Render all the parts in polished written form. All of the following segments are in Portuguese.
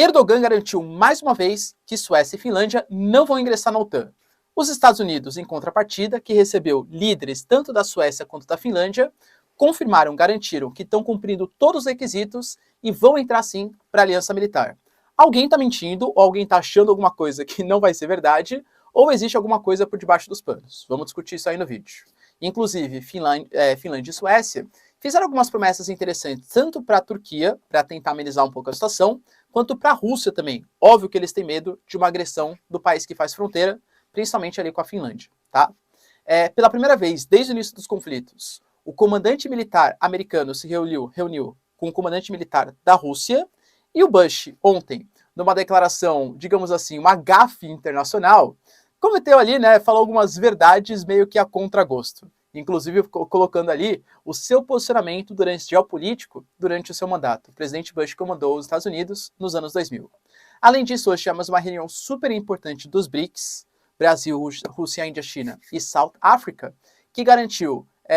Erdogan garantiu mais uma vez que Suécia e Finlândia não vão ingressar na OTAN. Os Estados Unidos, em contrapartida, que recebeu líderes tanto da Suécia quanto da Finlândia, garantiram que estão cumprindo todos os requisitos e vão entrar sim para a aliança militar. Alguém está mentindo, ou alguém está achando alguma coisa que não vai ser verdade, ou existe alguma coisa por debaixo dos panos. Vamos discutir isso aí no vídeo. Inclusive, Finlândia e Suécia fizeram algumas promessas interessantes, tanto para a Turquia, para tentar amenizar um pouco a situação, quanto para a Rússia também. Óbvio que eles têm medo de uma agressão do país que faz fronteira, principalmente ali com a Finlândia, tá? Pela primeira vez, desde o início dos conflitos, o comandante militar americano se reuniu com o comandante militar da Rússia, e o Bush, ontem, numa declaração, digamos assim, uma gafe internacional, cometeu ali, né, falou algumas verdades meio que a contragosto, inclusive colocando ali o seu posicionamento geopolítico durante o seu mandato. O presidente Bush comandou os Estados Unidos nos anos 2000. Além disso, hoje tivemos uma reunião super importante dos BRICS, Brasil, Rússia, Índia, China e South Africa, que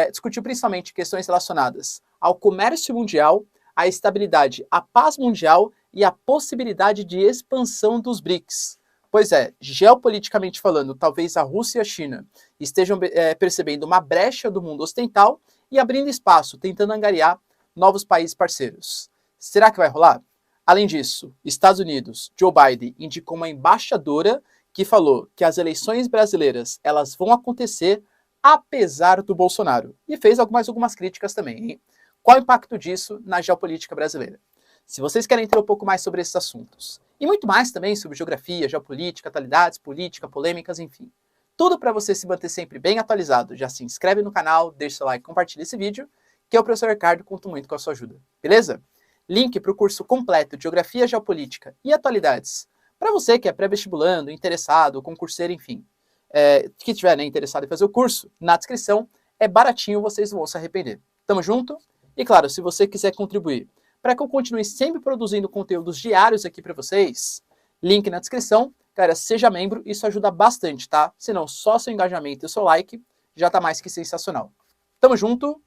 discutiu principalmente questões relacionadas ao comércio mundial, à estabilidade, à paz mundial e à possibilidade de expansão dos BRICS. Pois é, geopoliticamente falando, talvez a Rússia e a China estejam percebendo uma brecha do mundo ocidental e abrindo espaço, tentando angariar novos países parceiros. Será que vai rolar? Além disso, Estados Unidos, Joe Biden indicou uma embaixadora que falou que as eleições brasileiras elas vão acontecer apesar do Bolsonaro. E fez algumas críticas também, hein? Qual o impacto disso na geopolítica brasileira? Se vocês querem entender um pouco mais sobre esses assuntos, e muito mais também sobre geografia, geopolítica, atualidades, política, polêmicas, enfim. Tudo para você se manter sempre bem atualizado. Já se inscreve no canal, deixa seu like, compartilha esse vídeo, que eu, professor Ricardo, conto muito com a sua ajuda. Beleza? Link para o curso completo de Geografia, Geopolítica e Atualidades, para você que é pré-vestibulando, interessado, concurseiro, enfim, que estiver interessado em fazer o curso, na descrição, é baratinho, vocês não vão se arrepender. Tamo junto? E claro, se você quiser contribuir para que eu continue sempre produzindo conteúdos diários aqui para vocês, link na descrição. Cara, seja membro, isso ajuda bastante, tá? Senão só seu engajamento e o seu like já tá mais que sensacional. Tamo junto?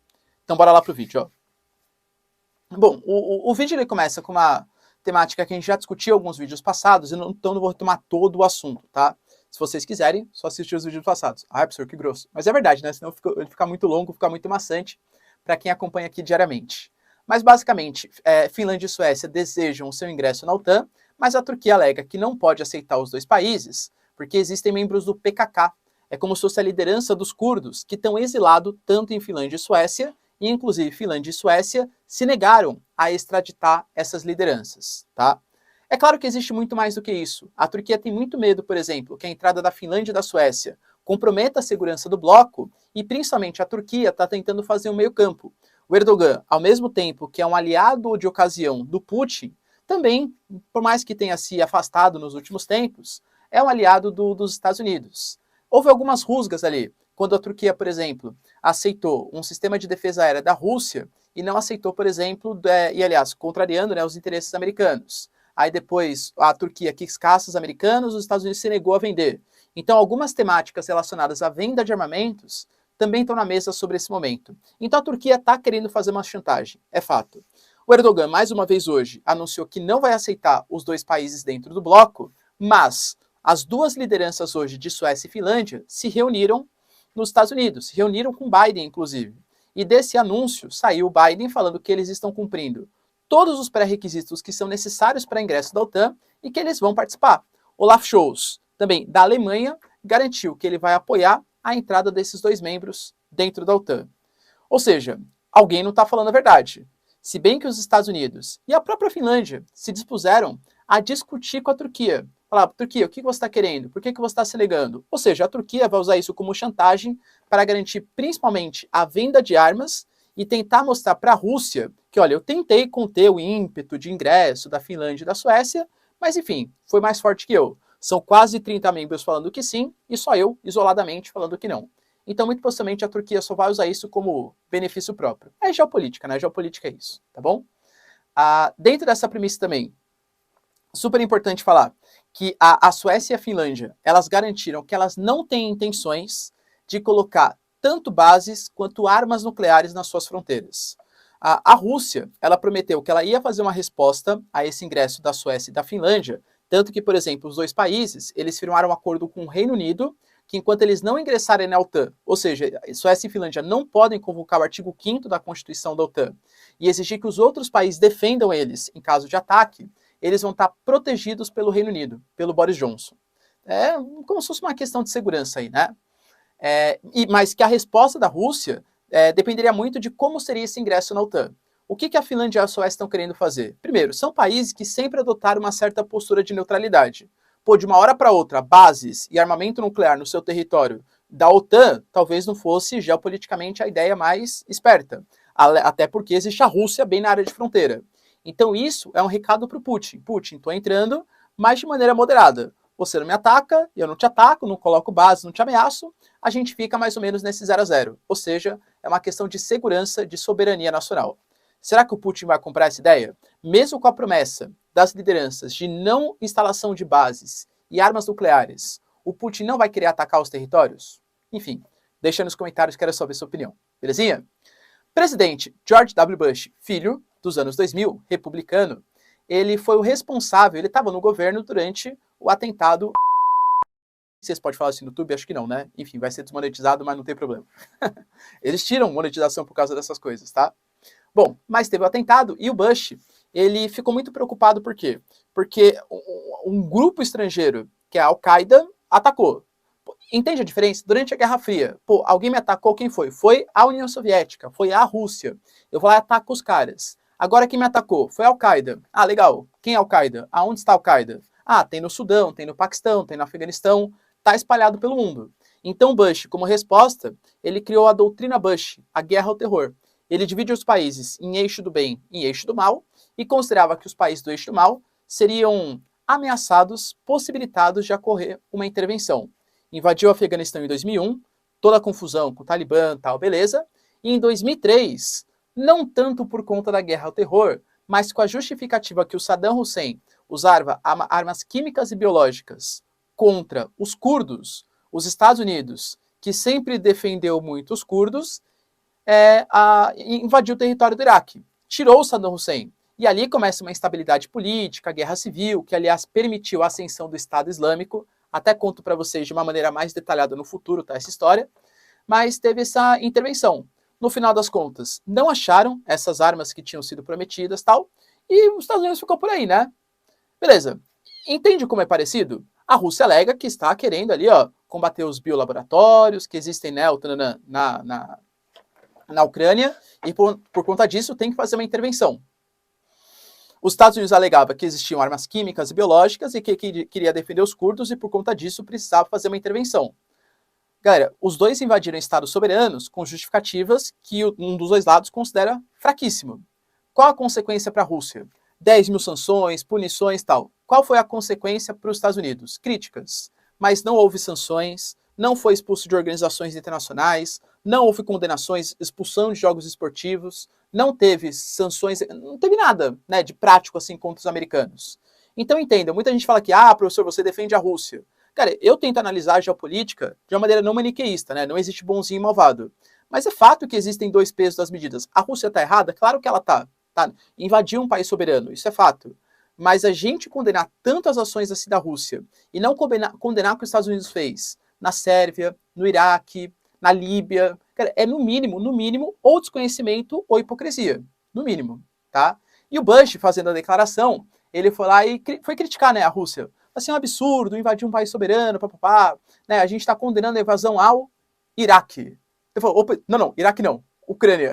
Então bora lá pro vídeo, ó. Bom, o vídeo ele começa com uma temática que a gente já discutiu em alguns vídeos passados, então não vou retomar todo o assunto, tá? Se vocês quiserem, só assistir os vídeos passados. Ah, professor, que grosso. Mas é verdade, né? Senão ele fica muito longo, fica muito maçante para quem acompanha aqui diariamente. Mas, basicamente, Finlândia e Suécia desejam o seu ingresso na OTAN, mas a Turquia alega que não pode aceitar os dois países, porque existem membros do PKK. É como se fosse a liderança dos curdos, que estão exilados tanto em Finlândia e Suécia, e inclusive Finlândia e Suécia se negaram a extraditar essas lideranças, tá? É claro que existe muito mais do que isso. A Turquia tem muito medo, por exemplo, que a entrada da Finlândia e da Suécia comprometa a segurança do bloco, e principalmente a Turquia está tentando fazer um meio-campo. O Erdogan, ao mesmo tempo que é um aliado de ocasião do Putin, também, por mais que tenha se afastado nos últimos tempos, é um aliado dos Estados Unidos. Houve algumas rusgas ali, quando a Turquia, por exemplo, aceitou um sistema de defesa aérea da Rússia e não aceitou, por exemplo, e aliás, contrariando, né, os interesses americanos. Aí depois a Turquia quis caças americanos, os Estados Unidos se negou a vender. Então algumas temáticas relacionadas à venda de armamentos também estão na mesa sobre esse momento. Então a Turquia está querendo fazer uma chantagem, é fato. O Erdogan, mais uma vez hoje, anunciou que não vai aceitar os dois países dentro do bloco, mas as duas lideranças hoje de Suécia e Finlândia se reuniram nos Estados Unidos, se reuniram com Biden, inclusive. E desse anúncio saiu o Biden falando que eles estão cumprindo todos os pré-requisitos que são necessários para ingresso da OTAN e que eles vão participar. Olaf Scholz, também da Alemanha, garantiu que ele vai apoiar a entrada desses dois membros dentro da OTAN. Ou seja, alguém não está falando a verdade. Se bem que os Estados Unidos e a própria Finlândia se dispuseram a discutir com a Turquia. Falar, Turquia, o que você está querendo? Por que você está se negando? Ou seja, a Turquia vai usar isso como chantagem para garantir principalmente a venda de armas e tentar mostrar para a Rússia que, olha, eu tentei conter o ímpeto de ingresso da Finlândia e da Suécia, mas enfim, foi mais forte que eu. São quase 30 membros falando que sim, e só eu, isoladamente, falando que não. Então, muito possivelmente, a Turquia só vai usar isso como benefício próprio. É geopolítica, né? Geopolítica é isso, tá bom? Dentro dessa premissa também, super importante falar que a Suécia e a Finlândia, elas garantiram que elas não têm intenções de colocar tanto bases quanto armas nucleares nas suas fronteiras. A Rússia, ela prometeu que ela ia fazer uma resposta a esse ingresso da Suécia e da Finlândia, tanto que, por exemplo, os dois países, eles firmaram um acordo com o Reino Unido, que enquanto eles não ingressarem na OTAN, ou seja, Suécia e Finlândia não podem convocar o artigo 5º da Constituição da OTAN e exigir que os outros países defendam eles em caso de ataque, eles vão estar protegidos pelo Reino Unido, pelo Boris Johnson. É como se fosse uma questão de segurança aí, né? Mas que a resposta da Rússia dependeria muito de como seria esse ingresso na OTAN. O que a Finlândia e a Suécia estão querendo fazer? Primeiro, são países que sempre adotaram uma certa postura de neutralidade. Pô, de uma hora para outra, bases e armamento nuclear no seu território da OTAN talvez não fosse geopoliticamente a ideia mais esperta. Até porque existe a Rússia bem na área de fronteira. Então isso é um recado para o Putin. Putin, estou entrando, mas de maneira moderada. Você não me ataca, eu não te ataco, não coloco base, não te ameaço, a gente fica mais ou menos nesse 0 a 0. Ou seja, é uma questão de segurança, de soberania nacional. Será que o Putin vai comprar essa ideia? Mesmo com a promessa das lideranças de não instalação de bases e armas nucleares, o Putin não vai querer atacar os territórios? Enfim, deixa nos comentários, quero saber sua opinião. Belezinha? Presidente George W. Bush, filho, dos anos 2000, republicano, ele foi o responsável, ele estava no governo durante o atentado. Vocês podem falar assim no YouTube? Acho que não, né? Enfim, vai ser desmonetizado, mas não tem problema. Eles tiram monetização por causa dessas coisas, tá? Bom, mas teve o atentado e o Bush, ele ficou muito preocupado, por quê? Porque um grupo estrangeiro, que é a Al-Qaeda, atacou. Entende a diferença? Durante a Guerra Fria, pô, alguém me atacou, quem foi? Foi a União Soviética, foi a Rússia. Eu vou lá e ataco os caras. Agora quem me atacou? Foi a Al-Qaeda. Ah, legal. Quem é a Al-Qaeda? Aonde está a Al-Qaeda? Ah, tem no Sudão, tem no Paquistão, tem no Afeganistão, tá espalhado pelo mundo. Então Bush, como resposta, ele criou a doutrina Bush, a guerra ao terror. Ele divide os países em eixo do bem e eixo do mal, e considerava que os países do eixo do mal seriam ameaçados, possibilitados de ocorrer uma intervenção. Invadiu o Afeganistão em 2001, toda a confusão com o Talibã e tal, beleza. E em 2003, não tanto por conta da guerra ao terror, mas com a justificativa que o Saddam Hussein usava armas químicas e biológicas contra os curdos, os Estados Unidos, que sempre defendeu muito os curdos, invadiu o território do Iraque, tirou o Saddam Hussein. E ali começa uma instabilidade política, guerra civil, que aliás permitiu a ascensão do Estado Islâmico. Até conto para vocês de uma maneira mais detalhada no futuro, tá, essa história. Mas teve essa intervenção. No final das contas, não acharam essas armas que tinham sido prometidas, tal, e os Estados Unidos ficou por aí, né? Beleza. Entende como é parecido? A Rússia alega que está querendo ali, ó, combater os biolaboratórios que existem, né, na Ucrânia, e por conta disso tem que fazer uma intervenção. Os Estados Unidos alegava que existiam armas químicas e biológicas e que queria defender os curdos e por conta disso precisava fazer uma intervenção. Galera, os dois invadiram estados soberanos com justificativas que um dos dois lados considera fraquíssimo. Qual a consequência para a Rússia? 10 mil sanções, punições e tal. Qual foi a consequência para os Estados Unidos? Críticas. Mas não houve sanções, não foi expulso de organizações internacionais, não houve condenações, expulsão de jogos esportivos, não teve sanções, não teve nada, né, de prático assim contra os americanos. Então entenda, muita gente fala que, professor, você defende a Rússia. Cara, eu tento analisar a geopolítica de uma maneira não maniqueísta, né? Não existe bonzinho e malvado. Mas é fato que existem dois pesos das medidas. A Rússia está errada? Claro que ela está. Tá? Invadiu um país soberano, isso é fato. Mas a gente condenar tanto as ações assim da Rússia e não condenar o que os Estados Unidos fez na Sérvia, no Iraque, na Líbia, cara, é no mínimo, ou desconhecimento ou hipocrisia. No mínimo, tá? E o Bush, fazendo a declaração, ele foi lá e foi criticar, né, a Rússia. Assim, é um absurdo, invadir um país soberano, papapá, né, a gente está condenando a invasão ao Iraque. Ele falou, opa, não, Iraque não, Ucrânia.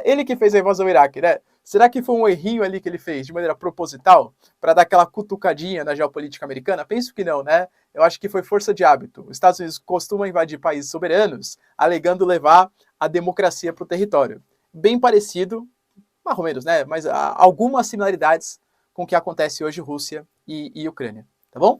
Ele que fez a invasão ao Iraque, né? Será que foi um errinho ali que ele fez de maneira proposital para dar aquela cutucadinha na geopolítica americana? Penso que não, né? Eu acho que foi força de hábito. Os Estados Unidos costumam invadir países soberanos, alegando levar a democracia para o território. Bem parecido, mais ou menos, né? Mas há algumas similaridades com o que acontece hoje Rússia e Ucrânia, tá bom?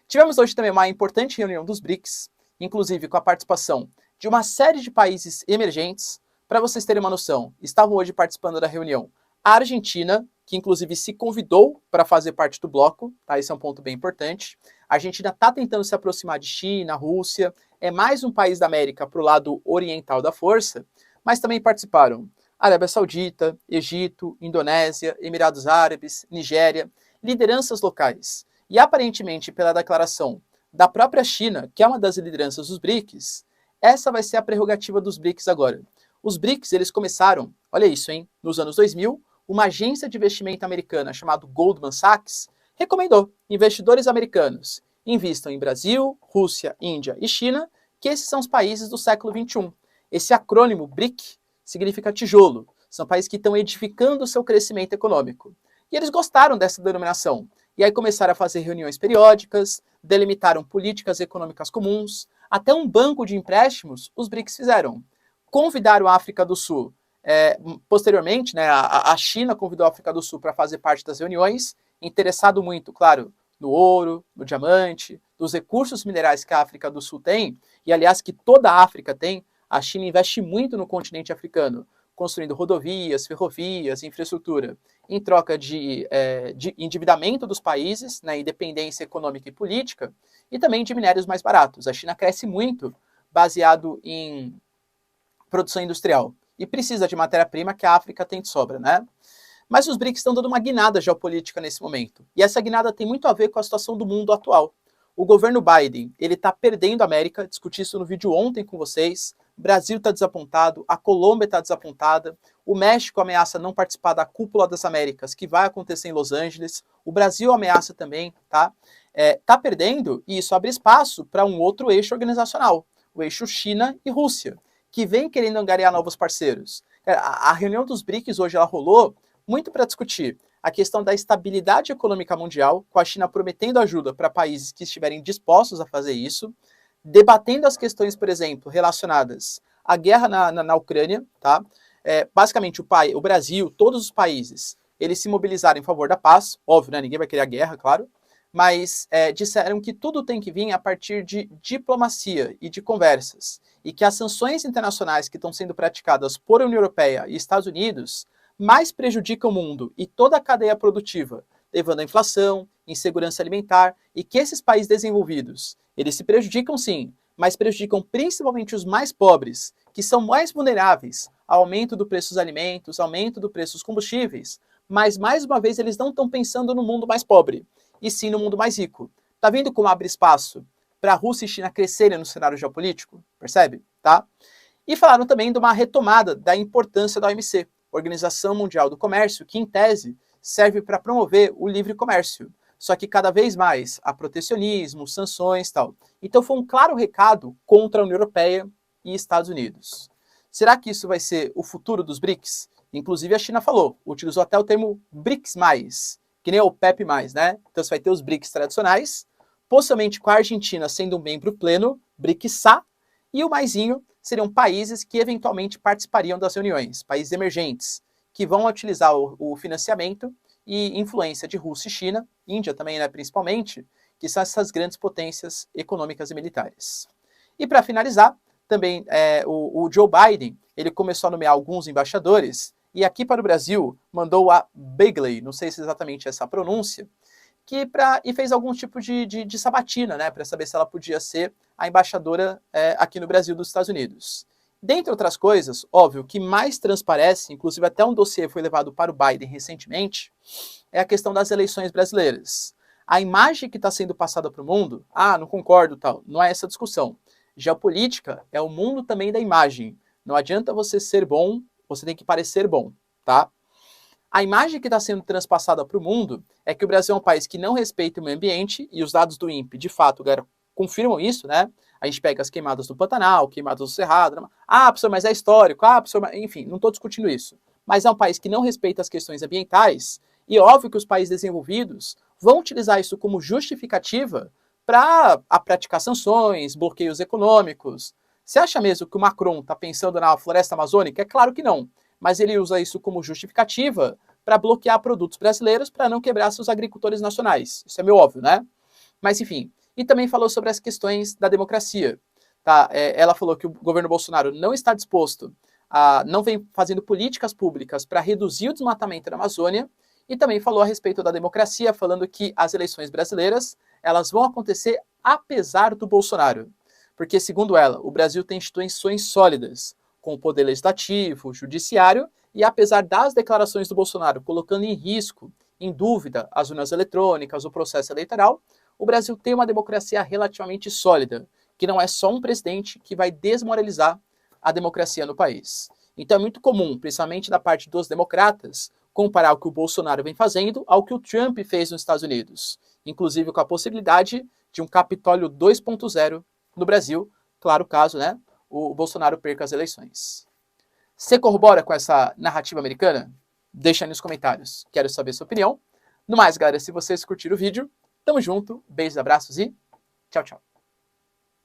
Tivemos hoje também uma importante reunião dos BRICS, inclusive com a participação de uma série de países emergentes. Para vocês terem uma noção, estavam hoje participando da reunião a Argentina, que inclusive se convidou para fazer parte do bloco, tá? Esse é um ponto bem importante. A Argentina está tentando se aproximar de China, Rússia, é mais um país da América para o lado oriental da força, mas também participaram Arábia Saudita, Egito, Indonésia, Emirados Árabes, Nigéria, lideranças locais. E aparentemente, pela declaração da própria China, que é uma das lideranças dos BRICS, essa vai ser a prerrogativa dos BRICS agora. Os BRICS, eles começaram, olha isso, hein, nos anos 2000, uma agência de investimento americana chamada Goldman Sachs recomendou investidores americanos invistam em Brasil, Rússia, Índia e China, que esses são os países do século XXI. Esse acrônimo BRIC significa tijolo. São países que estão edificando o seu crescimento econômico. E eles gostaram dessa denominação. E aí começaram a fazer reuniões periódicas, delimitaram políticas econômicas comuns, até um banco de empréstimos os BRICS fizeram. Convidaram a África do Sul. Posteriormente, né, a China convidou a África do Sul para fazer parte das reuniões, interessado muito, claro, no ouro, no diamante, dos recursos minerais que a África do Sul tem, e aliás que toda a África tem. A China investe muito no continente africano, construindo rodovias, ferrovias, infraestrutura, em troca de endividamento dos países, né, independência econômica e política, e também de minérios mais baratos. A China cresce muito baseado em produção industrial e precisa de matéria-prima que a África tem de sobra, né? Mas os BRICS estão dando uma guinada geopolítica nesse momento. E essa guinada tem muito a ver com a situação do mundo atual. O governo Biden, ele está perdendo a América, discuti isso no vídeo ontem com vocês. O Brasil está desapontado, a Colômbia está desapontada, o México ameaça não participar da Cúpula das Américas, que vai acontecer em Los Angeles, o Brasil ameaça também, tá? Tá perdendo e isso abre espaço para um outro eixo organizacional, o eixo China e Rússia, que vem querendo angariar novos parceiros. A reunião dos BRICS hoje ela rolou muito para discutir a questão da estabilidade econômica mundial, com a China prometendo ajuda para países que estiverem dispostos a fazer isso, debatendo as questões, por exemplo, relacionadas à guerra na Ucrânia, tá? Basicamente, o Brasil, todos os países, eles se mobilizaram em favor da paz, óbvio, né? Ninguém vai querer a guerra, claro, mas disseram que tudo tem que vir a partir de diplomacia e de conversas, e que as sanções internacionais que estão sendo praticadas por União Europeia e Estados Unidos mais prejudicam o mundo e toda a cadeia produtiva, levando à inflação, insegurança alimentar, e que esses países desenvolvidos, eles se prejudicam sim, mas prejudicam principalmente os mais pobres, que são mais vulneráveis ao aumento do preço dos alimentos, aumento do preço dos combustíveis, mas mais uma vez eles não estão pensando no mundo mais pobre, e sim no mundo mais rico. Tá vendo como abre espaço para a Rússia e China crescerem no cenário geopolítico? Percebe? Tá? E falaram também de uma retomada da importância da OMC, Organização Mundial do Comércio, que em tese serve para promover o livre comércio. Só que cada vez mais há protecionismo, sanções e tal. Então foi um claro recado contra a União Europeia e Estados Unidos. Será que isso vai ser o futuro dos BRICS? Inclusive a China falou, utilizou até o termo BRICS+, que nem o PEP+, né? Então você vai ter os BRICS tradicionais, possivelmente com a Argentina sendo um membro pleno, BRICS-A, e o maisinho seriam países que eventualmente participariam das reuniões, países emergentes, que vão utilizar o financiamento e influência de Rússia e China, Índia também, né, principalmente, que são essas grandes potências econômicas e militares. E para finalizar, também o Joe Biden, ele começou a nomear alguns embaixadores, e aqui para o Brasil mandou a Begley, não sei se é exatamente essa pronúncia, e fez algum tipo de sabatina, né, para saber se ela podia ser a embaixadora aqui no Brasil dos Estados Unidos. Dentre outras coisas, óbvio, o que mais transparece, inclusive até um dossiê foi levado para o Biden recentemente, é a questão das eleições brasileiras. A imagem que está sendo passada para o mundo, não concordo, tal, não é essa discussão. Geopolítica é o mundo também da imagem. Não adianta você ser bom, você tem que parecer bom, tá? A imagem que está sendo transpassada para o mundo é que o Brasil é um país que não respeita o meio ambiente, e os dados do INPE, de fato, confirmam isso, né? A gente pega as queimadas do Pantanal, queimadas do Cerrado. Professor, mas é histórico. Professor, enfim, não estou discutindo isso. Mas é um país que não respeita as questões ambientais, e óbvio que os países desenvolvidos vão utilizar isso como justificativa para praticar sanções, bloqueios econômicos. Você acha mesmo que o Macron está pensando na floresta amazônica? É claro que não. Mas ele usa isso como justificativa para bloquear produtos brasileiros para não quebrar seus agricultores nacionais. Isso é meio óbvio, né? Mas, enfim. E também falou sobre as questões da democracia. Tá? Ela falou que o governo Bolsonaro não está disposto não vem fazendo políticas públicas para reduzir o desmatamento na Amazônia, e também falou a respeito da democracia, falando que as eleições brasileiras elas vão acontecer apesar do Bolsonaro. Porque, segundo ela, o Brasil tem instituições sólidas, com o poder legislativo, judiciário E apesar das declarações do Bolsonaro colocando em risco, em dúvida, as urnas eletrônicas, o processo eleitoral, o Brasil tem uma democracia relativamente sólida, que não é só um presidente que vai desmoralizar a democracia no país. Então é muito comum, principalmente da parte dos democratas, comparar o que o Bolsonaro vem fazendo ao que o Trump fez nos Estados Unidos, inclusive com a possibilidade de um Capitólio 2.0 no Brasil, claro caso, né, o Bolsonaro perca as eleições. Você corrobora com essa narrativa americana? Deixa aí nos comentários, quero saber sua opinião. No mais, galera, se vocês curtiram o vídeo, tamo junto, beijos, abraços e tchau, tchau.